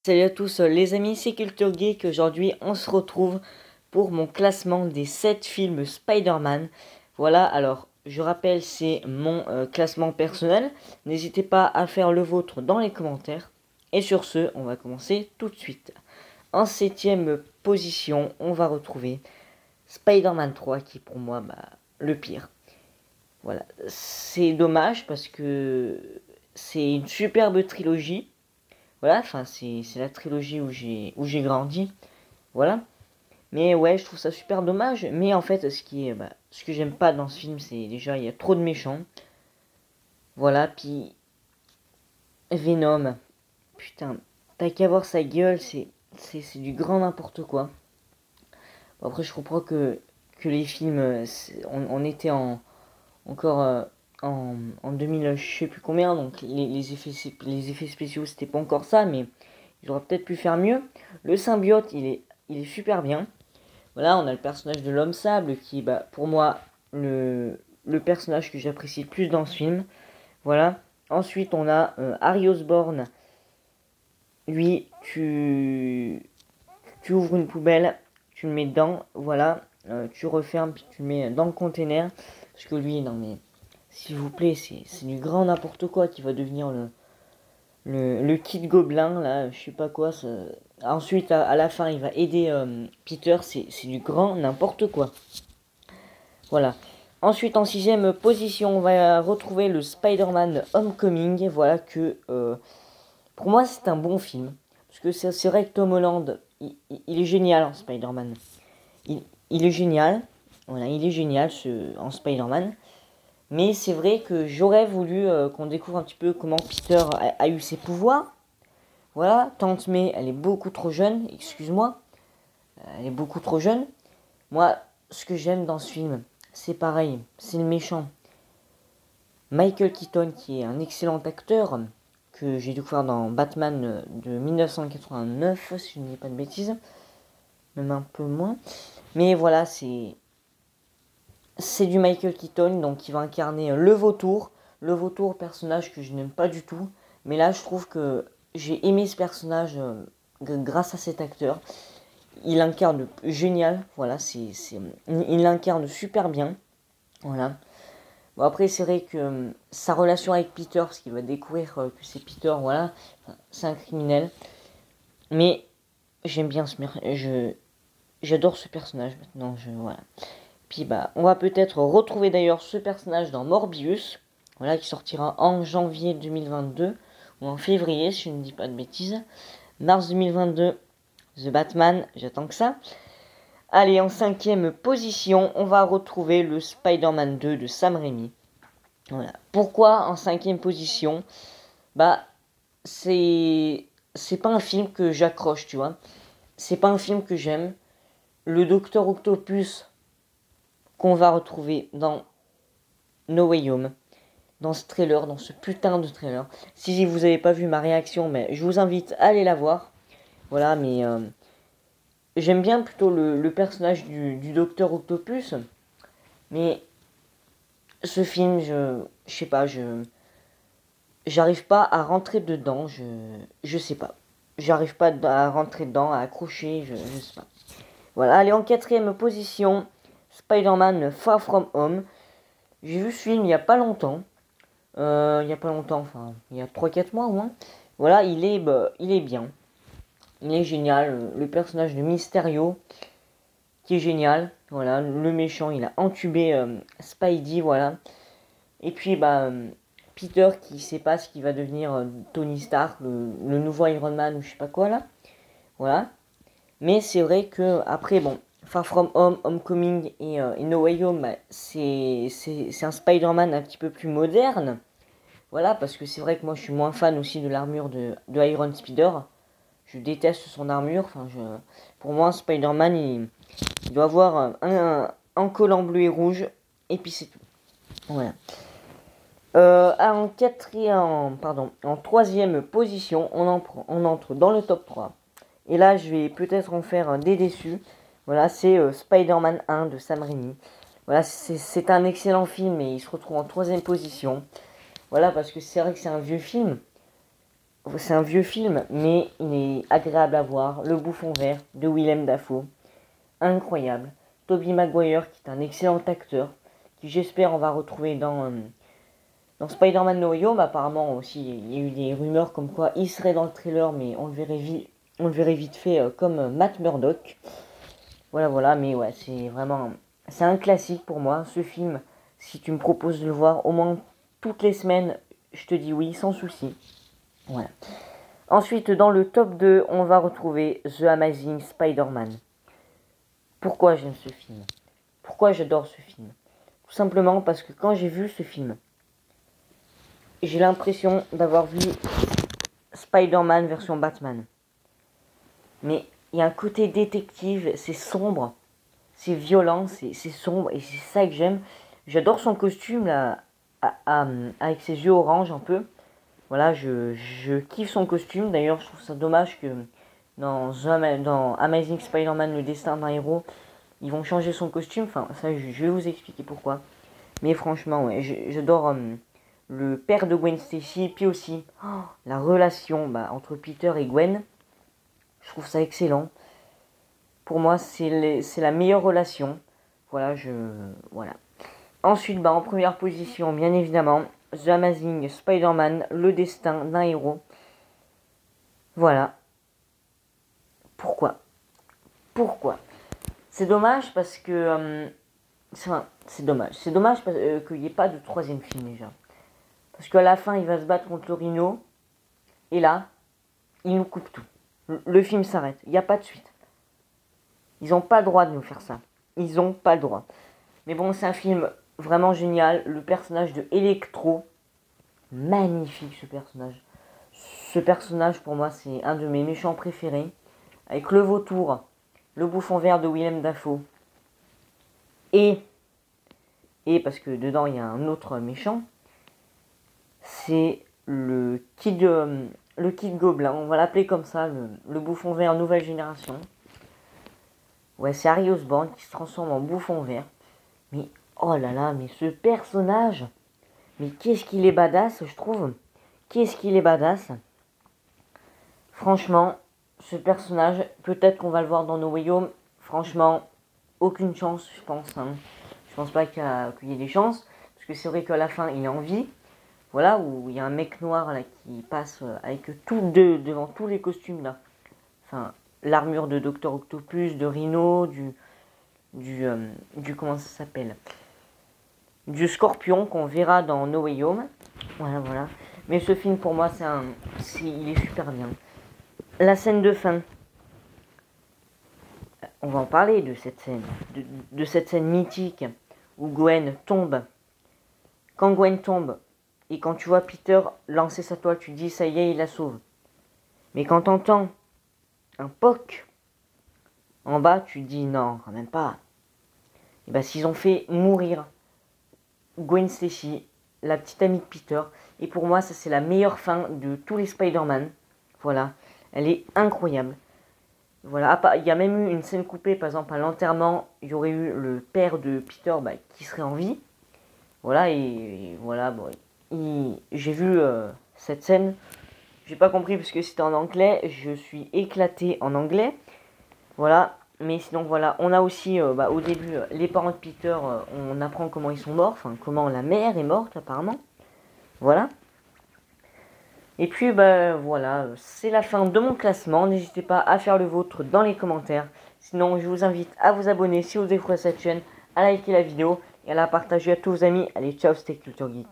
Salut à tous les amis, c'est Culture Geek. Aujourd'hui on se retrouve pour mon classement des 7 films Spider-Man. Voilà, alors je rappelle, c'est mon classement personnel. N'hésitez pas à faire le vôtre dans les commentaires. Et sur ce, on va commencer tout de suite. En 7ème position, on va retrouver Spider-Man 3 qui est pour moi le pire. Voilà, c'est dommage parce que c'est une superbe trilogie. Voilà, enfin c'est la trilogie où j'ai grandi, voilà. Mais ouais, je trouve ça super dommage. Mais en fait, ce que j'aime pas dans ce film, c'est déjà il y a trop de méchants. Voilà, puis Venom, putain, t'as qu'à voir sa gueule, c'est du grand n'importe quoi. Bon, après, je comprends que les films, on était encore en 2000, je sais plus combien, donc les effets spéciaux, c'était pas encore ça, mais ils auraient peut-être pu faire mieux. Le symbiote, il est super bien. Voilà, on a le personnage de l'homme sable qui est pour moi le personnage que j'apprécie le plus dans ce film. Voilà. Ensuite, on a Harry Osborn. Lui, tu ouvres une poubelle, tu le mets dedans, voilà. Tu refermes, puis tu le mets dans le container. Parce que lui, non mais, s'il vous plaît, c'est du grand n'importe quoi qui va devenir le kid gobelin, là, je sais pas quoi. Ensuite, à la fin, il va aider Peter, c'est du grand n'importe quoi. Voilà. Ensuite, en 6ème position, on va retrouver le Spider-Man Homecoming. Voilà que, pour moi, c'est un bon film. Parce que c'est vrai que Tom Holland, il est génial en Spider-Man. Il est génial. Voilà, il est génial en Spider-Man. Mais c'est vrai que j'aurais voulu qu'on découvre un petit peu comment Peter a eu ses pouvoirs. Voilà, Tante May, elle est beaucoup trop jeune, excuse-moi. Elle est beaucoup trop jeune. Moi, ce que j'aime dans ce film, c'est pareil, c'est le méchant. Michael Keaton, qui est un excellent acteur, que j'ai découvert dans Batman de 1989, si je ne dis pas de bêtises. Même un peu moins. Mais voilà, c'est du Michael Keaton, donc il va incarner le vautour. Le vautour, personnage que je n'aime pas du tout. Mais là, je trouve que j'ai aimé ce personnage grâce à cet acteur. Il incarne génial, voilà, il l'incarne super bien, voilà. Bon, après, c'est vrai que sa relation avec Peter, parce qu'il va découvrir que c'est Peter, voilà, c'est un criminel. Mais j'aime bien j'adore ce personnage maintenant, voilà. Puis on va peut-être retrouver d'ailleurs ce personnage dans Morbius, voilà, qui sortira en janvier 2022 ou en février, si je ne dis pas de bêtises. Mars 2022, The Batman, j'attends que ça. Allez, en 5ème position, on va retrouver le Spider-Man 2 de Sam Raimi. Voilà. Pourquoi en 5ème position? C'est pas un film que j'accroche, tu vois. C'est pas un film que j'aime. Le Docteur Octopus qu'on va retrouver dans No Way Home, dans ce trailer, dans ce putain de trailer. Si vous n'avez pas vu ma réaction, mais je vous invite à aller la voir. Voilà, mais j'aime bien plutôt le personnage du Docteur Octopus. Mais ce film, je sais pas, j'arrive pas à rentrer dedans, je sais pas. J'arrive pas à rentrer dedans, à accrocher, je sais pas. Voilà, allez, en 4ème position, Spider-Man Far From Home. J'ai vu ce film il y a pas longtemps. Enfin, il y a 3-4 mois au moins. Voilà, il est bien. Il est génial. Le personnage de Mysterio, qui est génial. Voilà, le méchant, il a entubé Spidey, voilà. Et puis, Peter qui sait pas ce qui va devenir Tony Stark, le nouveau Iron Man ou je sais pas quoi là. Voilà. Mais c'est vrai que, après, bon, Far From Home, Homecoming et No Way Home, c'est un Spider-Man un petit peu plus moderne. Voilà, parce que c'est vrai que moi je suis moins fan aussi de l'armure de Iron Spider. Je déteste son armure. Enfin, pour moi, Spider-Man, il doit avoir un collant bleu et rouge. Et puis c'est tout. Voilà. En 3ème position, on entre dans le top 3. Et là, je vais peut-être en faire des déçus. Voilà, c'est Spider-Man 1 de Sam Raimi. Voilà, c'est un excellent film et il se retrouve en 3ème position. Voilà, parce que c'est vrai que c'est un vieux film. c'est un vieux film, mais il est agréable à voir. Le Bouffon Vert de Willem Dafoe, incroyable. Tobey Maguire, qui est un excellent acteur, qui j'espère on va retrouver dans Spider-Man No Way Home. Apparemment aussi, il y a eu des rumeurs comme quoi il serait dans le trailer, mais on le verrait vite fait comme Matt Murdock. Voilà, mais ouais, c'est un classique pour moi, ce film. Si tu me proposes de le voir au moins toutes les semaines, je te dis oui, sans souci. Voilà. Ensuite, dans le top 2, on va retrouver The Amazing Spider-Man. Pourquoi j'aime ce film? Pourquoi j'adore ce film? Tout simplement parce que quand j'ai vu ce film, j'ai l'impression d'avoir vu Spider-Man version Batman. Mais il y a un côté détective, c'est sombre, c'est violent, c'est sombre, et c'est ça que j'aime. J'adore son costume, là, avec ses yeux orange un peu. Voilà, je kiffe son costume. D'ailleurs, je trouve ça dommage que dans Amazing Spider-Man, le destin d'un héros, ils vont changer son costume. Enfin, ça, je vais vous expliquer pourquoi. Mais franchement, ouais, j'adore le père de Gwen Stacy. Puis aussi, la relation entre Peter et Gwen. Je trouve ça excellent. Pour moi, c'est la meilleure relation. Voilà, voilà. Ensuite, en première position, bien évidemment, The Amazing Spider-Man, le destin d'un héros. Voilà. Pourquoi? C'est dommage parce que... c'est dommage. C'est dommage qu'il n'y ait pas de troisième film déjà. Parce qu'à la fin, il va se battre contre le Rhino. Et là, il nous coupe tout. Le film s'arrête. Il n'y a pas de suite. Ils n'ont pas le droit de nous faire ça. Ils n'ont pas le droit. Mais bon, c'est un film vraiment génial. Le personnage de Electro, magnifique ce personnage. Ce personnage, pour moi, c'est un de mes méchants préférés. Avec le vautour, le Bouffon Vert de Willem Dafoe. Et parce que dedans, il y a un autre méchant. C'est le Kid Gobelin. On va l'appeler comme ça, le Bouffon Vert nouvelle génération. Ouais, c'est Harry Osborn qui se transforme en Bouffon Vert. Mais, oh là là, mais ce personnage, mais qu'est-ce qu'il est badass, je trouve. Qu'est-ce qu'il est badass. Franchement, ce personnage, peut-être qu'on va le voir dans No Way Home. Franchement, aucune chance, je pense. Je pense pas qu'il y ait des chances. Parce que c'est vrai qu'à la fin, il est en vie. Voilà, où il y a un mec noir là qui passe avec devant tous les costumes là. Enfin, l'armure de Docteur Octopus, de Rhino, du comment ça s'appelle, du Scorpion qu'on verra dans No Way Home. Voilà. Mais ce film pour moi il est super bien. La scène de fin. On va en parler de cette scène, de cette scène mythique où Gwen tombe. Quand Gwen tombe et quand tu vois Peter lancer sa toile, tu te dis ça y est, il la sauve. Mais quand t'entends un poc en bas, tu te dis non, quand même pas. Et s'ils ont fait mourir Gwen Stacy, la petite amie de Peter, et pour moi, ça c'est la meilleure fin de tous les Spider-Man. Voilà, elle est incroyable. Voilà, il y a même eu une scène coupée, par exemple à l'enterrement, il y aurait eu le père de Peter qui serait en vie. Voilà, et voilà, j'ai vu cette scène. J'ai pas compris parce que c'était en anglais. Je suis éclaté en anglais. Voilà. Mais sinon, voilà. On a aussi, au début, les parents de Peter. On apprend comment ils sont morts. Enfin, comment la mère est morte, apparemment. Voilà. Et puis, voilà. C'est la fin de mon classement. N'hésitez pas à faire le vôtre dans les commentaires. Sinon, je vous invite à vous abonner si vous découvrez cette chaîne, à liker la vidéo et à la partager à tous vos amis. Allez, ciao, c'était Culture Geek.